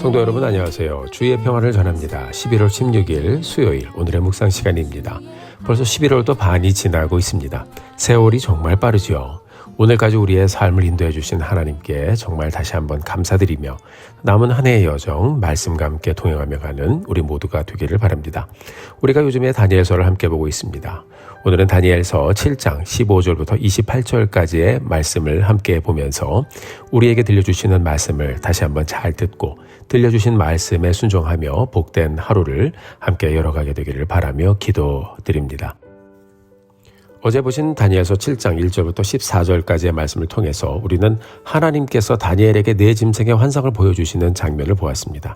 성도 여러분 안녕하세요. 주의 평화를 전합니다. 11월 16일 수요일 오늘의 묵상 시간입니다. 벌써 11월도 반이 지나고 있습니다. 세월이 정말 빠르죠. 오늘까지 우리의 삶을 인도해 주신 하나님께 정말 다시 한번 감사드리며 남은 한 해의 여정 말씀과 함께 동행하며 가는 우리 모두가 되기를 바랍니다. 우리가 요즘에 다니엘서를 함께 보고 있습니다. 오늘은 다니엘서 7장 15절부터 28절까지의 말씀을 함께 보면서 우리에게 들려주시는 말씀을 다시 한번 잘 듣고 들려주신 말씀에 순종하며 복된 하루를 함께 열어가게 되기를 바라며 기도드립니다. 어제 보신 다니엘서 7장 1절부터 14절까지의 말씀을 통해서 우리는 하나님께서 다니엘에게 네 짐승의 환상을 보여주시는 장면을 보았습니다.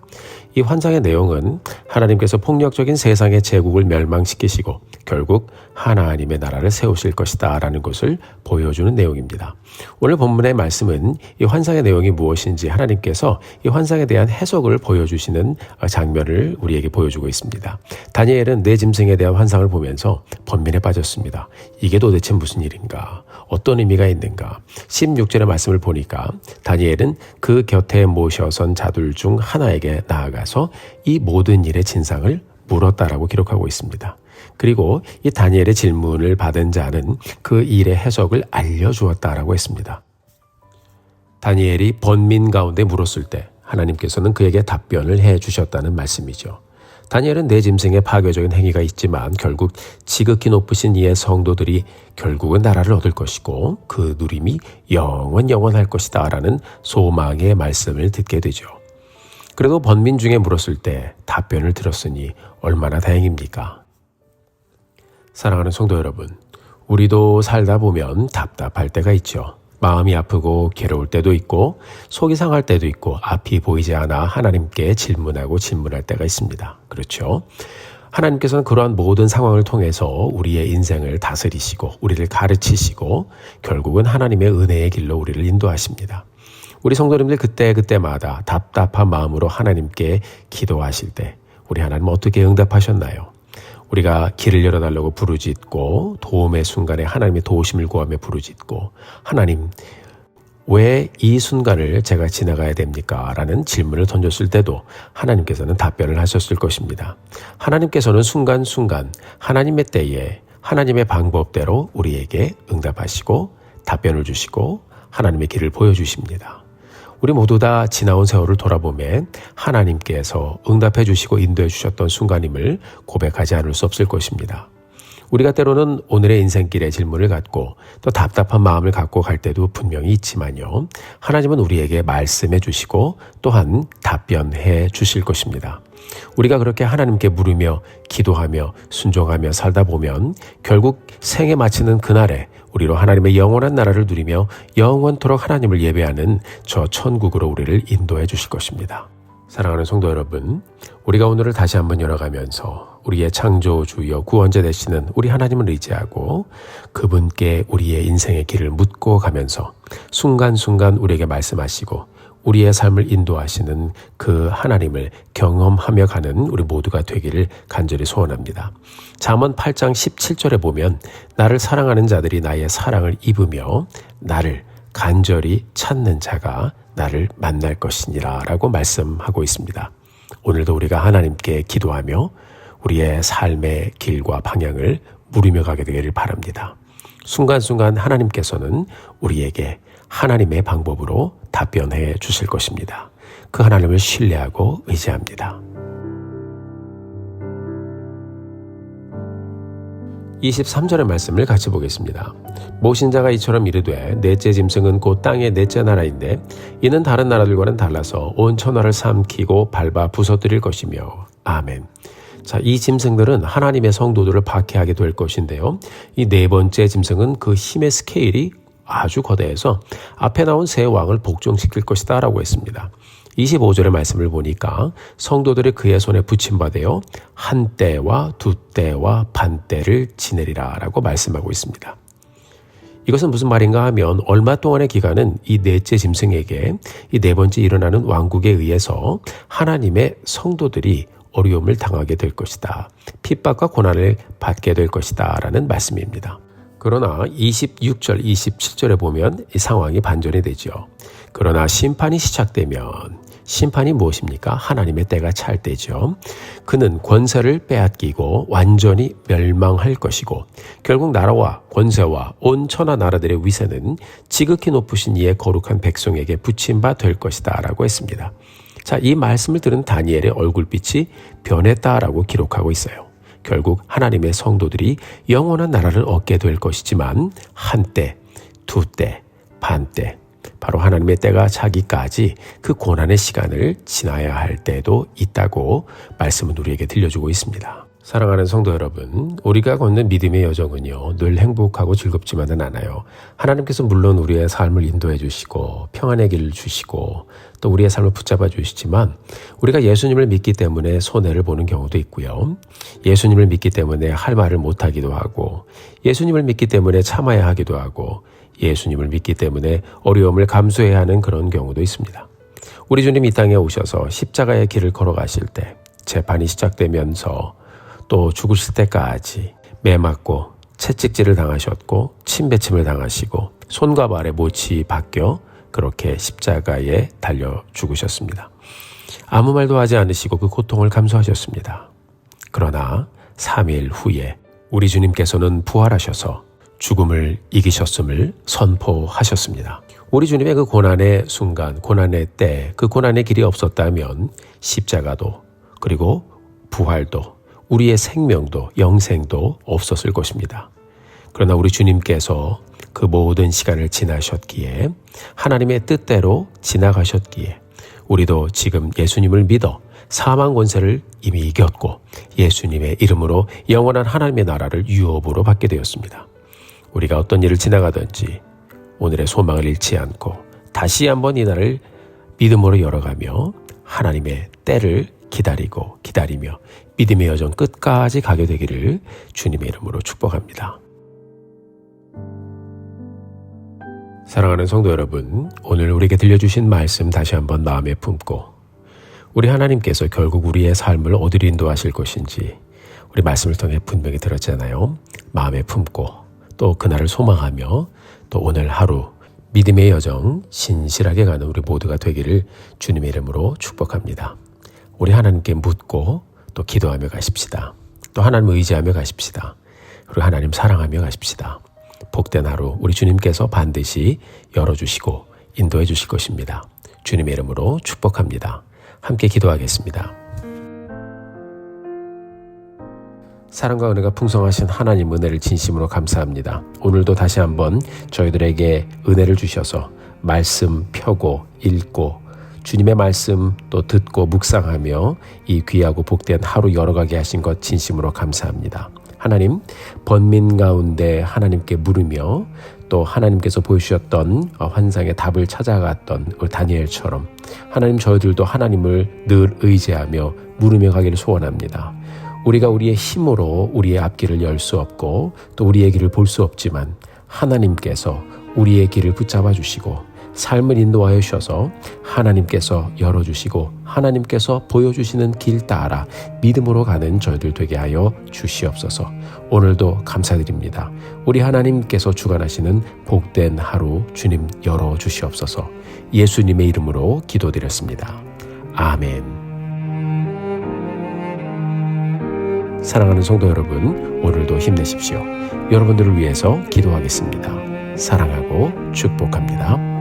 이 환상의 내용은 하나님께서 폭력적인 세상의 제국을 멸망시키시고 결국 하나님의 나라를 세우실 것이다 라는 것을 보여주는 내용입니다. 오늘 본문의 말씀은 이 환상의 내용이 무엇인지 하나님께서 이 환상에 대한 해석을 보여주시는 장면을 우리에게 보여주고 있습니다. 다니엘은 네 짐승에 대한 환상을 보면서 번민에 빠졌습니다. 이게 도대체 무슨 일인가? 어떤 의미가 있는가? 16절의 말씀을 보니까 다니엘은 그 곁에 모셔선 자들 중 하나에게 나아가서 이 모든 일의 진상을 물었다라고 기록하고 있습니다. 그리고 이 다니엘의 질문을 받은 자는 그 일의 해석을 알려주었다라고 했습니다. 다니엘이 번민 가운데 물었을 때 하나님께서는 그에게 답변을 해주셨다는 말씀이죠. 다니엘은 네 짐승의 파괴적인 행위가 있지만 결국 지극히 높으신 이의 성도들이 결국은 나라를 얻을 것이고 그 누림이 영원할 것이다 라는 소망의 말씀을 듣게 되죠. 그래도 번민 중에 물었을 때 답변을 들었으니 얼마나 다행입니까? 사랑하는 성도 여러분, 우리도 살다 보면 답답할 때가 있죠. 마음이 아프고 괴로울 때도 있고 속이 상할 때도 있고 앞이 보이지 않아 하나님께 질문할 때가 있습니다. 그렇죠? 하나님께서는 그러한 모든 상황을 통해서 우리의 인생을 다스리시고 우리를 가르치시고 결국은 하나님의 은혜의 길로 우리를 인도하십니다. 우리 성도님들 그때마다 답답한 마음으로 하나님께 기도하실 때 우리 하나님 어떻게 응답하셨나요? 우리가 길을 열어달라고 부르짖고 도움의 순간에 하나님의 도우심을 구하며 부르짖고 하나님 왜 이 순간을 제가 지나가야 됩니까? 라는 질문을 던졌을 때도 하나님께서는 답변을 하셨을 것입니다. 하나님께서는 순간순간 하나님의 때에 하나님의 방법대로 우리에게 응답하시고 답변을 주시고 하나님의 길을 보여주십니다. 우리 모두 다 지나온 세월을 돌아보면 하나님께서 응답해 주시고 인도해 주셨던 순간임을 고백하지 않을 수 없을 것입니다. 우리가 때로는 오늘의 인생길의 질문을 갖고 또 답답한 마음을 갖고 갈 때도 분명히 있지만요. 하나님은 우리에게 말씀해 주시고 또한 답변해 주실 것입니다. 우리가 그렇게 하나님께 물으며 기도하며 순종하며 살다 보면 결국 생에 마치는 그날에 우리로 하나님의 영원한 나라를 누리며 영원토록 하나님을 예배하는 저 천국으로 우리를 인도해 주실 것입니다. 사랑하는 성도 여러분, 우리가 오늘을 다시 한번 열어가면서 우리의 창조주여 구원자 되시는 우리 하나님을 의지하고 그분께 우리의 인생의 길을 묻고 가면서 순간순간 우리에게 말씀하시고 우리의 삶을 인도하시는 그 하나님을 경험하며 가는 우리 모두가 되기를 간절히 소원합니다. 잠언 8장 17절에 보면 나를 사랑하는 자들이 나의 사랑을 입으며 나를 간절히 찾는 자가 나를 만날 것이니라 라고 말씀하고 있습니다. 오늘도 우리가 하나님께 기도하며 우리의 삶의 길과 방향을 물으며 가게 되기를 바랍니다. 순간순간 하나님께서는 우리에게 하나님의 방법으로 답변해 주실 것입니다. 그 하나님을 신뢰하고 의지합니다. 23절의 말씀을 같이 보겠습니다. 모신자가 이처럼 이르되 넷째 짐승은 곧 땅의 넷째 나라인데 이는 다른 나라들과는 달라서 온 천하를 삼키고 밟아 부서뜨릴 것이며 아멘. 자, 이 짐승들은 하나님의 성도들을 박해하게 될 것인데요. 이 네 번째 짐승은 그 힘의 스케일이 아주 거대해서 앞에 나온 세 왕을 복종시킬 것이다 라고 했습니다. 25절의 말씀을 보니까 성도들이 그의 손에 붙임받아요 한 때와 두 때와 반 때를 지내리라 라고 말씀하고 있습니다. 이것은 무슨 말인가 하면 얼마 동안의 기간은 이 넷째 짐승에게 이 네 번째 일어나는 왕국에 의해서 하나님의 성도들이 어려움을 당하게 될 것이다. 핍박과 고난을 받게 될 것이다 라는 말씀입니다. 그러나 26절, 27절에 보면 이 상황이 반전이 되죠. 그러나 심판이 시작되면 심판이 무엇입니까? 하나님의 때가 찰 때죠. 그는 권세를 빼앗기고 완전히 멸망할 것이고 결국 나라와 권세와 온 천하 나라들의 위세는 지극히 높으신 이의 거룩한 백성에게 붙임 바 될 것이다 라고 했습니다. 자, 이 말씀을 들은 다니엘의 얼굴빛이 변했다라고 기록하고 있어요. 결국 하나님의 성도들이 영원한 나라를 얻게 될 것이지만 한때, 두때, 반때, 바로 하나님의 때가 차기까지 그 고난의 시간을 지나야 할 때도 있다고 말씀은 우리에게 들려주고 있습니다. 사랑하는 성도 여러분, 우리가 걷는 믿음의 여정은요, 늘 행복하고 즐겁지만은 않아요. 하나님께서 물론 우리의 삶을 인도해 주시고 평안의 길을 주시고 또 우리의 삶을 붙잡아 주시지만 우리가 예수님을 믿기 때문에 손해를 보는 경우도 있고요. 예수님을 믿기 때문에 할 말을 못하기도 하고 예수님을 믿기 때문에 참아야 하기도 하고 예수님을 믿기 때문에 어려움을 감수해야 하는 그런 경우도 있습니다. 우리 주님 이 땅에 오셔서 십자가의 길을 걸어가실 때 재판이 시작되면서 또 죽으실 때까지 매 맞고 채찍질을 당하셨고 침뱉음을 당하시고 손과 발에 못이 박혀 그렇게 십자가에 달려 죽으셨습니다. 아무 말도 하지 않으시고 그 고통을 감수하셨습니다. 그러나 3일 후에 우리 주님께서는 부활하셔서 죽음을 이기셨음을 선포하셨습니다. 우리 주님의 그 고난의 순간, 고난의 때, 그 고난의 길이 없었다면 십자가도 그리고 부활도 우리의 생명도 영생도 없었을 것입니다. 그러나 우리 주님께서 그 모든 시간을 지나셨기에 하나님의 뜻대로 지나가셨기에 우리도 지금 예수님을 믿어 사망 권세를 이미 이겼고 예수님의 이름으로 영원한 하나님의 나라를 유업으로 받게 되었습니다. 우리가 어떤 일을 지나가든지 오늘의 소망을 잃지 않고 다시 한번 이 날을 믿음으로 열어가며 하나님의 때를 기다리며 믿음의 여정 끝까지 가게 되기를 주님의 이름으로 축복합니다. 사랑하는 성도 여러분, 오늘 우리에게 들려주신 말씀 다시 한번 마음에 품고 우리 하나님께서 결국 우리의 삶을 어디로 인도하실 것인지 우리 말씀을 통해 분명히 들었잖아요. 마음에 품고 또 그날을 소망하며 또 오늘 하루 믿음의 여정 신실하게 가는 우리 모두가 되기를 주님의 이름으로 축복합니다. 우리 하나님께 묻고 또 기도하며 가십시다. 또 하나님을 의지하며 가십시다. 그리고 하나님 사랑하며 가십시다. 복된 하루 우리 주님께서 반드시 열어주시고 인도해 주실 것입니다. 주님의 이름으로 축복합니다. 함께 기도하겠습니다. 사랑과 은혜가 풍성하신 하나님 은혜를 진심으로 감사합니다. 오늘도 다시 한번 저희들에게 은혜를 주셔서 말씀 펴고 읽고 주님의 말씀 또 듣고 묵상하며 이 귀하고 복된 하루 열어가게 하신 것 진심으로 감사합니다. 하나님, 번민 가운데 하나님께 물으며 또 하나님께서 보여주셨던 환상의 답을 찾아갔던 우리 다니엘처럼 하나님 저희들도 하나님을 늘 의지하며 물으며 가기를 소원합니다. 우리가 우리의 힘으로 우리의 앞길을 열 수 없고 또 우리의 길을 볼 수 없지만 하나님께서 우리의 길을 붙잡아 주시고 삶을 인도하여 주셔서 하나님께서 열어주시고 하나님께서 보여주시는 길 따라 믿음으로 가는 저희들 되게 하여 주시옵소서. 오늘도 감사드립니다. 우리 하나님께서 주관하시는 복된 하루 주님 열어주시옵소서. 예수님의 이름으로 기도드렸습니다. 아멘. 사랑하는 성도 여러분, 오늘도 힘내십시오. 여러분들을 위해서 기도하겠습니다. 사랑하고 축복합니다.